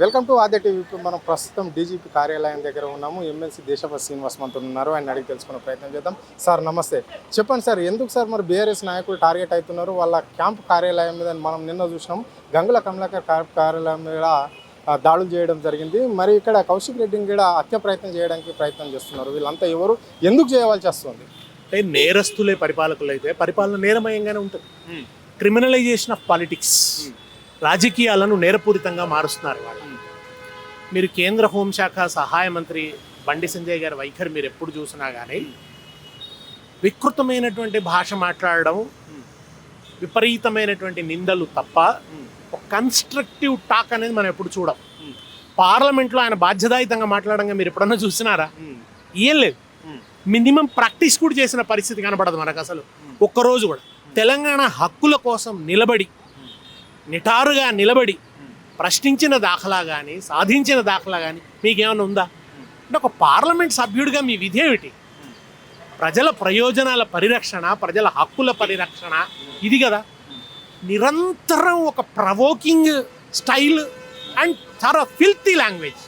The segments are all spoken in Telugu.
Welcome to Aadya TV. ఇప్పుడు మనం ప్రస్తుతం డీజీపీ కార్యాలయం దగ్గర ఉన్నాము. ఎమ్మెల్సీ దేశపతి శ్రీనివాస్ మనతో ఉన్నారు. ఆయన అడిగి తెలుసుకునే ప్రయత్నం చేద్దాం. సార్ నమస్తే, చెప్పండి సార్, ఎందుకు సార్ మరి బీఆర్ఎస్ నాయకులు టార్గెట్ అవుతున్నారు? వాళ్ళ క్యాంప్ కార్యాలయం మీద మనం నిన్న చూసినాం, గంగుల కమలాకర్ క్యాంప్ కార్యాలయం మీద దాడులు చేయడం జరిగింది. మరి ఇక్కడ కౌశిక్ రెడ్డిని కూడా హత్య ప్రయత్నం చేయడానికి ప్రయత్నం చేస్తున్నారు. వీళ్ళంతా ఎవరు, ఎందుకు చేయవలసి వస్తుంది? అంటే నేరస్తులే పరిపాలకులు అయితే పరిపాలన నేరమయంగానే ఉంటుంది. క్రిమినలైజేషన్ ఆఫ్ పాలిటిక్స్, రాజకీయాలను నేరపూరితంగా మారుస్తున్నారు వాళ్ళు. మీరు కేంద్ర హోంశాఖ సహాయ మంత్రి బండి సంజయ్ గారి వైఖరి మీరు ఎప్పుడు చూసినా కానీ వికృతమైనటువంటి భాష మాట్లాడడం, విపరీతమైనటువంటి నిందలు తప్ప ఒక కన్స్ట్రక్టివ్ టాక్ అనేది మనం ఎప్పుడు చూడం. పార్లమెంట్లో ఆయన బాధ్యతాయుతంగా మాట్లాడంగా మీరు ఎప్పుడన్నా చూసినారా? ఏం లేదు. మినిమం ప్రాక్టీస్ కూడా చేసిన పరిస్థితి కనబడదు మనకు అసలు ఒక్కరోజు కూడా. తెలంగాణ హక్కుల కోసం నిలబడి, నిటారుగా నిలబడి ప్రశ్నించిన దాఖలా కానీ, సాధించిన దాఖలా కానీ మీకేమైనా ఉందా? అంటే ఒక పార్లమెంట్ సభ్యుడిగా మీ విధి ఏమిటి? ప్రజల ప్రయోజనాల పరిరక్షణ, ప్రజల హక్కుల పరిరక్షణ, ఇది కదా. నిరంతరం ఒక ప్రవోకింగ్ స్టైల్ అండ్ చాలా ఫిల్తీ లాంగ్వేజ్,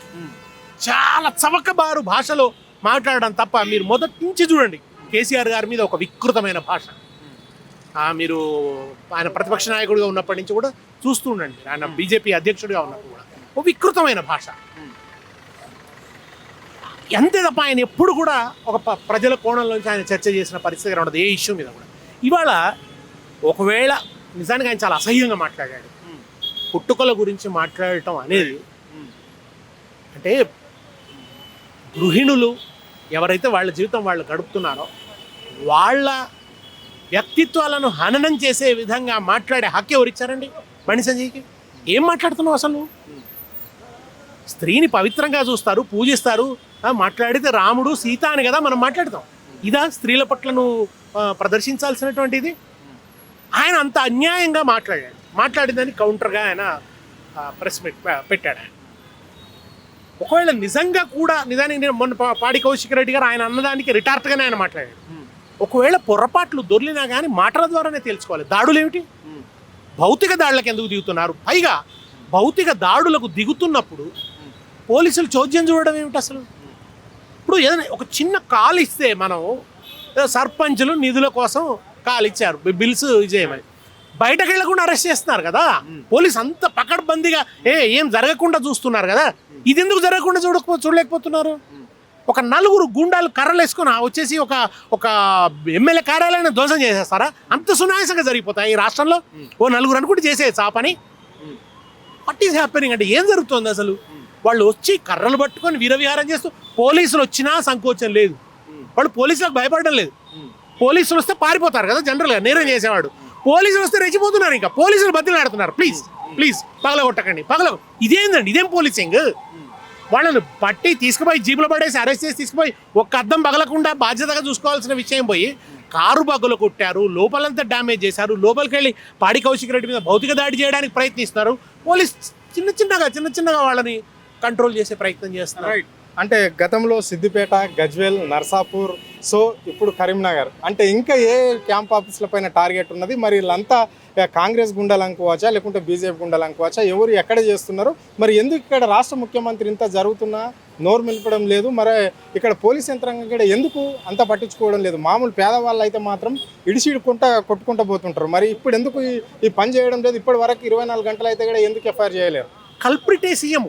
చాలా చవకబారు భాషలో మాట్లాడడం తప్ప మీరు మొదటి నుంచి చూడండి కేసీఆర్ గారి మీద ఒక వికృతమైన భాష. మీరు ఆయన ప్రతిపక్ష నాయకుడిగా ఉన్నప్పటి నుంచి కూడా చూస్తూ ఉండండి, ఆయన బీజేపీ అధ్యక్షుడిగా ఉన్నప్పుడు కూడా ఒక వికృతమైన భాష. అంతే తప్ప ఆయన ఎప్పుడు కూడా ఒక ప్రజల కోణంలోంచి ఆయన చర్చ చేసిన పరిస్థితి ఉండదు ఏ ఇష్యూ మీద కూడా. ఇవాళ ఒకవేళ నిజానికి ఆయన చాలా అసహ్యంగా మాట్లాడాడు. పుట్టుకల గురించి మాట్లాడటం అనేది, అంటే గృహిణులు ఎవరైతే వాళ్ళ జీవితం వాళ్ళు గడుపుతున్నారో వాళ్ళ వ్యక్తిత్వాలను హననం చేసే విధంగా మాట్లాడే హక్కు ఎవరు ఇచ్చారండి బండి సంజయ్కి? ఏం మాట్లాడుతున్నావు అసలు? స్త్రీని పవిత్రంగా చూస్తారు, పూజిస్తారు. మాట్లాడితే రాముడు సీత అని కదా మనం మాట్లాడతాం. ఇదా స్త్రీల పట్ల నువ్వు ప్రదర్శించాల్సినటువంటిది? ఆయన అంత అన్యాయంగా మాట్లాడిందని కౌంటర్గా ఆయన ప్రెస్ మీట్ పెట్టాడు. ఆయన ఒకవేళ నిజంగా కూడా, నిజానికి నేను మొన్న పాడి కౌశిక్ రెడ్డి గారు ఆయన అన్నదానికి రిటార్ట్గానే ఆయన మాట్లాడాడు. ఒకవేళ పొరపాట్లు దొర్లినా కానీ మాటల ద్వారానే తెలుసుకోవాలి. దాడులు ఏమిటి? భౌతిక దాడులకు ఎందుకు దిగుతున్నారు? పైగా భౌతిక దాడులకు దిగుతున్నప్పుడు పోలీసులు చోద్యం చూడడం ఏమిటి అసలు? ఇప్పుడు ఏదైనా ఒక చిన్న కాల్ ఇస్తే, మనం సర్పంచులు నిధుల కోసం కాల్ ఇచ్చారు, బిల్స్ చేయమని, బయటకు వెళ్లకుండా అరెస్ట్ చేస్తున్నారు కదా పోలీసు. అంత పకడ్బందీగా ఏం జరగకుండా చూస్తున్నారు కదా. ఇది ఎందుకు జరగకుండా చూడలేకపోతున్నారు? ఒక నలుగురు గుండాలు కర్రలు వేసుకొని వచ్చేసి ఒక ఎమ్మెల్యే కార్యాలయాన్ని ధ్వంసం చేసేస్తారా? అంత సునాయాసంగా జరిగిపోతాయి ఈ రాష్ట్రంలో. ఓ నలుగురు అనుకుంటే చేసేయచ్చు ఆ పని. వాట్ ఈస్ హ్యాపెనింగ్ అంటే ఏం జరుగుతుంది అసలు? వాళ్ళు వచ్చి కర్రలు పట్టుకొని వీరవిహారం చేస్తూ, పోలీసులు వచ్చినా సంకోచం లేదు, వాళ్ళు పోలీసులకు భయపడడం లేదు. పోలీసులు వస్తే పారిపోతారు కదా జనరల్గా నేరం చేసేవాడు. పోలీసులు వస్తే రెచ్చిపోతున్నారు, ఇంకా పోలీసులు బతిలాడుతున్నారు, ప్లీజ్ పగలగొట్టకండి, ఇదేందండి? ఇదేం పోలీసింగ్? వాళ్ళని పట్టి తీసుకుపోయి జీపులో పడేసి అరెస్ట్ చేసి తీసుకుపోయి ఒక్క అద్దం పగలకుండా బాధ్యతగా చూసుకోవాల్సిన విషయం పోయి కారు బగ్గులు కొట్టారు, లోపలంతా డ్యామేజ్ చేశారు, లోపలికి వెళ్ళి పాడి కౌశిక్ రెడ్డి మీద భౌతిక దాడి చేయడానికి ప్రయత్నిస్తున్నారు. పోలీస్ చిన్న చిన్నగా వాళ్ళని కంట్రోల్ చేసే ప్రయత్నం చేస్తున్నారు. అంటే గతంలో సిద్దిపేట, గజ్వేల్, నర్సాపూర్, సో ఇప్పుడు కరీంనగర్, అంటే ఇంకా ఏ క్యాంప్ ఆఫీసుల పైన టార్గెట్ ఉన్నది? మరి వీళ్ళంతా కాంగ్రెస్ గుండాలు అనుకోవచ్చా, లేకుంటే బీజేపీ గుండాలు అనుకోవచ్చా? ఎవరు ఎక్కడ చేస్తున్నారు? మరి ఎందుకు ఇక్కడ రాష్ట్ర ముఖ్యమంత్రి ఇంత జరుగుతున్నా నోరు మెలపడం లేదు? మరి ఇక్కడ పోలీస్ యంత్రాంగం కూడా ఎందుకు అంత పట్టించుకోవడం లేదు? మామూలు పేదవాళ్ళు అయితే మాత్రం కొట్టుకుంటూ పోతుంటారు. మరి ఇప్పుడు ఎందుకు ఈ పని చేయడం లేదు? ఇప్పటి వరకు 24 గంటలు అయితే కూడా ఎందుకు ఎఫ్ఐఆర్ చేయలేరు? కల్ప్రిటే సీఎం,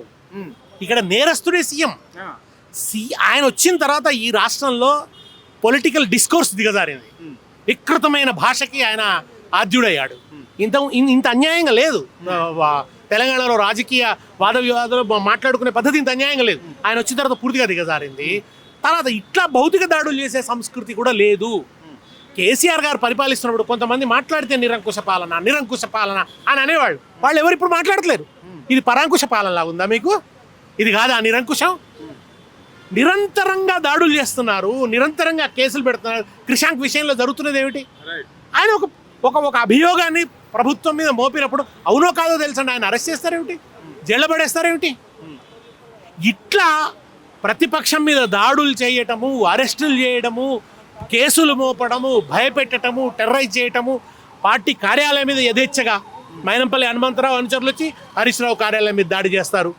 ఇక్కడ నేరస్తుడే సీఎం. ఆయన వచ్చిన తర్వాత ఈ రాష్ట్రంలో పొలిటికల్ డిస్కోర్స్ దిగజారింది. వికృతమైన భాషకి ఆయన ఆద్యుడయ్యాడు. ఇంత అన్యాయంగా లేదు తెలంగాణలో. రాజకీయ వాద వివాదాలు మాట్లాడుకునే పద్ధతి ఇంత అన్యాయంగా లేదు. ఆయన వచ్చిన తర్వాత పూర్తిగా దిగజారింది. తర్వాత ఇట్లా భౌతిక దాడులు చేసే సంస్కృతి కూడా లేదు. కేసీఆర్ గారు పరిపాలిస్తున్నప్పుడు కొంతమంది మాట్లాడితే నిరంకుశ పాలన అని అనేవాళ్ళు. వాళ్ళు ఎవరు ఇప్పుడు మాట్లాడట్లేరు. ఇది పరాంకుశ పాలనలా ఉందా మీకు? ఇది కాదా నిరంకుశం? నిరంతరంగా దాడులు చేస్తున్నారు, నిరంతరంగా కేసులు పెడుతున్నారు. క్రిషాంక్ విషయంలో జరుగుతున్నది ఏమిటి? ఆయన ఒక అభియోగాన్ని ప్రభుత్వం మీద మోపినప్పుడు అవునో కాదో తెలుసండి, ఆయన అరెస్ట్ చేస్తారేమిటి, జైల్లో పడేస్తారేమిటి? ఇట్లా ప్రతిపక్షం మీద దాడులు చేయటము, అరెస్టులు చేయడము, కేసులు మోపడము, భయపెట్టడము, టెర్రరైజ్ చేయటము, పార్టీ కార్యాలయం మీద యథేచ్ఛగా మైనంపల్లి హనుమంతరావు అనుచరులు వచ్చి హరీష్ రావు కార్యాలయం మీద దాడి చేస్తారు.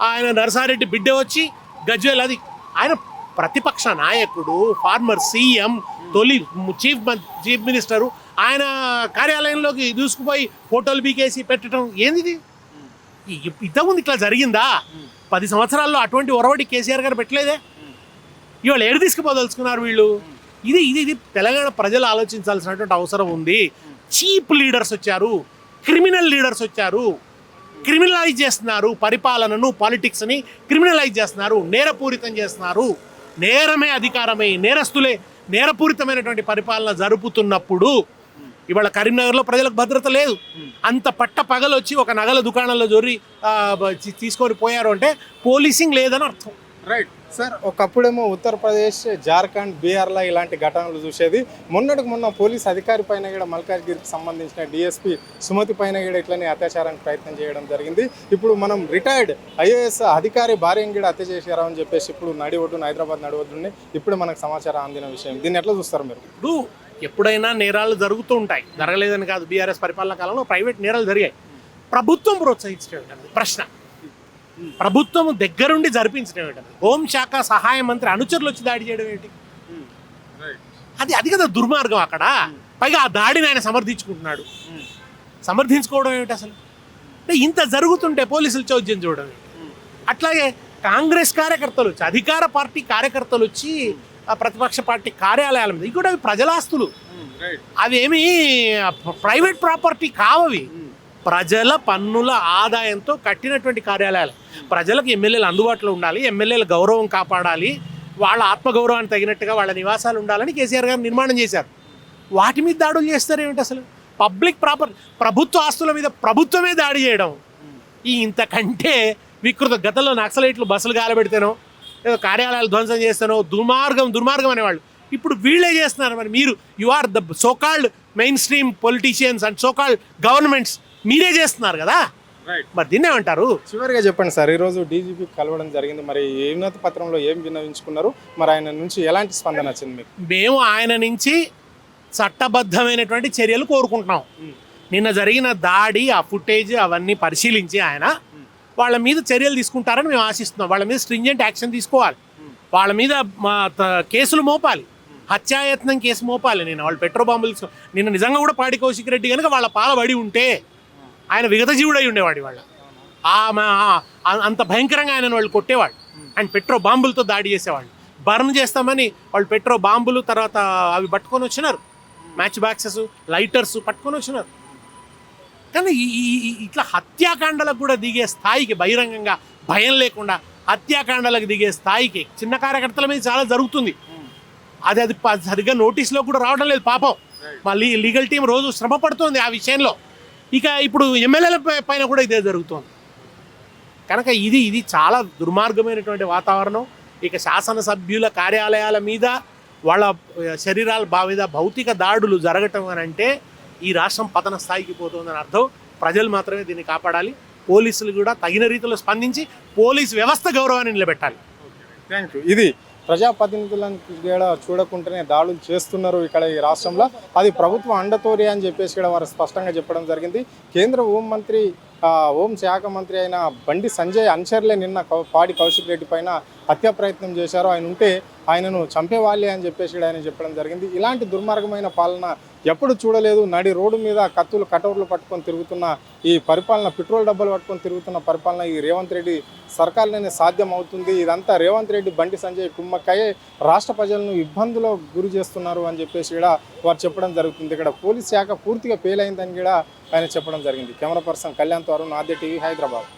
ఆయన నరసారెడ్డి బిడ్డ వచ్చి గజ్వేల్ అది ఆయన ప్రతిపక్ష నాయకుడు, ఫార్మర్ సీఎం, తొలి చీఫ్ మినిస్టరు, ఆయన కార్యాలయంలోకి దూసుకుపోయి ఫోటోలు బీకేసి పెట్టడం ఏంది? ఇంతకుముందు ఇట్లా జరిగిందా? 10 సంవత్సరాల్లో అటువంటి ఒరవడి కేసీఆర్ గారు పెట్టలేదే. ఇవాళ ఏడు తీసుకుపోదలుచుకున్నారు వీళ్ళు. ఇది తెలంగాణ ప్రజలు ఆలోచించాల్సినటువంటి అవసరం ఉంది. చీప్ లీడర్స్ వచ్చారు, క్రిమినల్ లీడర్స్ వచ్చారు, క్రిమినలైజ్ చేస్తున్నారు పరిపాలనను, పాలిటిక్స్ని క్రిమినలైజ్ చేస్తున్నారు, నేరపూరితం చేస్తున్నారు. నేరమే అధికారమే, నేరస్తులే నేరపూరితమైనటువంటి పరిపాలన జరుపుతున్నప్పుడు ఇవాళ కరీంనగర్లో ప్రజలకు భద్రత లేదు. అంత పట్ట పగలు వచ్చి ఒక నగల దుకాణంలో జొర్రి తీసుకొని పోయారు అంటే పోలీసింగ్ లేదని అర్థం. రైట్ సార్, ఒకప్పుడేమో ఉత్తరప్రదేశ్, జార్ఖండ్, బీహార్లో ఇలాంటి ఘటనలు చూసేది. మొన్న పోలీస్ అధికారి పైన కూడా మల్కాజ్గిరికి సంబంధించిన డిఎస్పీ సుమతి పైన కూడా ఇట్లనే అత్యాచారానికి ప్రయత్నం చేయడం జరిగింది. ఇప్పుడు మనం రిటైర్డ్ ఐఏఎస్ అధికారి భార్యను కూడా హత్య చేశారు అని చెప్పేసి ఇప్పుడు హైదరాబాద్ నడివొడ్డుని ఇప్పుడు మనకు సమాచారం అందిన విషయం. దీన్ని ఎట్లా చూస్తారు మీరు? ఇప్పుడు ఎప్పుడైనా నేరాలు జరుగుతూ ఉంటాయి, జరగలేదని కాదు. బీఆర్ఎస్ పరిపాలన కాలంలో ప్రైవేట్ నేరాలు జరిగాయి. ప్రభుత్వం ప్రోత్సహించడం ప్రశ్న, ప్రభుత్వం దగ్గరుండి జరిపించడం ఏంటది? హోంశాఖ సహాయ మంత్రి అనుచరులు వచ్చి దాడి చేయడం ఏంటి? అది కదా దుర్మార్గం అక్కడ. పైగా ఆ దాడిని ఆయన సమర్థించుకుంటున్నాడు. సమర్థించుకోవడం ఏమిటి అసలు? అంటే ఇంత జరుగుతుంటే పోలీసులు చౌద్యం చూడడం ఏంటి? అట్లాగే కాంగ్రెస్ కార్యకర్తలు వచ్చి, అధికార పార్టీ కార్యకర్తలు వచ్చి ఆ ప్రతిపక్ష పార్టీ కార్యాలయాల మీద, ఇవి కూడా అవి ప్రజలాస్తులు, అవేమి ప్రైవేట్ ప్రాపర్టీ కావవి. ప్రజల పన్నుల ఆదాయంతో కట్టినటువంటి కార్యాలయాలు. ప్రజలకు ఎమ్మెల్యేలు అందుబాటులో ఉండాలి, ఎమ్మెల్యేల గౌరవం కాపాడాలి, వాళ్ళ ఆత్మగౌరవానికి తగినట్టుగా వాళ్ళ నివాసాలు ఉండాలని కేసీఆర్ గారు నిర్మాణం చేశారు. వాటి మీద దాడులు చేస్తారేమిటి అసలు? పబ్లిక్ ప్రభుత్వ ఆస్తుల మీద ప్రభుత్వమే దాడి చేయడం ఇంతకంటే వికృత. గతంలో నక్సలైట్లు బస్సులు గాలబెడితేనో, ఏదో కార్యాలయాలు ధ్వంసం చేస్తానో దుర్మార్గం అనేవాళ్ళు. ఇప్పుడు వీళ్ళే చేస్తున్నారు. మరి మీరు you are the so called mainstream politicians and so called governments, మీరే చేస్తున్నారు కదా. మరి దీన్ని ఏమంటారు? చివరిగా చెప్పండి సార్, ఈరోజు డీజీపీ కలవడం జరిగింది. మరి వినతి పత్రంలో ఏం విన్నవించుకున్నారు? మరి ఆయన నుంచి ఎలాంటి స్పందన వచ్చింది మీకు? మేము ఆయన నుంచి చట్టబద్ధమైనటువంటి చర్యలు కోరుకుంటున్నాం. నిన్న జరిగిన దాడి, ఆ ఫుటేజ్ అవన్నీ పరిశీలించి ఆయన వాళ్ళ మీద చర్యలు తీసుకుంటారని మేము ఆశిస్తున్నాం. వాళ్ళ మీద స్ట్రింజెంట్ యాక్షన్ తీసుకోవాలి, వాళ్ళ మీద కేసులు మోపాలి, హత్యాయత్నం కేసు మోపాలి. నేను వాళ్ళు పెట్రో బాంబులు నిన్న నిజంగా కూడా పాడి కౌశిక్ రెడ్డి కనుక వాళ్ళ పాలబడి ఉంటే ఆయన విగత జీవుడై ఉండేవాడు. వాళ్ళ అంత భయంకరంగా ఆయన వాళ్ళు కొట్టేవాడు. ఆయన పెట్రో బాంబులతో దాడి చేసేవాళ్ళు. బర్న్ చేస్తామని వాళ్ళు పెట్రో బాంబులు, తర్వాత అవి పట్టుకొని వచ్చినారు, మ్యాచ్ బాక్సెస్, లైటర్స్ పట్టుకొని వచ్చినారు. కానీ ఇట్లా హత్యాకాండలకు కూడా దిగే స్థాయికి, బహిరంగంగా భయం లేకుండా హత్యాకాండలకు దిగే స్థాయికి చిన్న కార్యకర్తల మీద చాలా జరుగుతుంది. అది సరిగ్గా నోటీస్లో కూడా రావడం లేదు పాపం. మళ్ళీ లీగల్ టీం రోజు శ్రమ పడుతుంది ఆ విషయంలో. ఇక ఇప్పుడు ఎమ్మెల్యేల పైన కూడా ఇదే జరుగుతుంది. కనుక ఇది చాలా దుర్మార్గమైనటువంటి వాతావరణం. ఇక శాసనసభ్యుల కార్యాలయాల మీద, వాళ్ళ శరీరాల మీద భౌతిక దాడులు జరగటం అని అంటే ఈ రాష్ట్రం పతన స్థాయికి పోతుందని అర్థం. ప్రజలు మాత్రమే దీన్ని కాపాడాలి. పోలీసులు కూడా తగిన రీతిలో స్పందించి పోలీస్ వ్యవస్థ గౌరవాన్ని నిలబెట్టాలి. Thank you. ఇది ప్రజాప్రతినిధులను కూడా చూడకుండానే దాడులు చేస్తున్నారు ఇక్కడ ఈ రాష్ట్రంలో. అది ప్రభుత్వ అండతోరి అని చెప్పేసి కూడా వారు స్పష్టంగా చెప్పడం జరిగింది. కేంద్ర హోంశాఖ మంత్రి అయిన బండి సంజయ్ అనుచరులే నిన్న పాడి కౌశిక్ రెడ్డి పైన హత్యా ప్రయత్నం చేశారు. ఆయన ఉంటే ఆయనను చంపేవాళ్ళే అని చెప్పేసి ఆయన చెప్పడం జరిగింది. ఇలాంటి దుర్మార్గమైన పాలన ఎప్పుడు చూడలేదు. నడి రోడ్డు మీద కత్తులు, కటౌర్లు పట్టుకొని తిరుగుతున్న ఈ పరిపాలన, పెట్రోల్ డబ్బాలు పట్టుకొని తిరుగుతున్న పరిపాలన ఈ రేవంత్ రెడ్డి సర్కార్లోనే సాధ్యం అవుతుంది. ఇదంతా రేవంత్ రెడ్డి, బండి సంజయ్ కుమ్మక్కయ్యే రాష్ట్ర ప్రజలను ఇబ్బందులో గురి చేస్తున్నారు అని చెప్పేసి కూడా వారు చెప్పడం జరుగుతుంది. ఇక్కడ పోలీస్ శాఖ పూర్తిగా ఫెయిల్ అయిందని కూడా ఆయన చెప్పడం జరిగింది. కెమెరా పర్సన్ కళ్యాణ్ తో అరుణ్, ఆద్య టీవీ, హైదరాబాద్.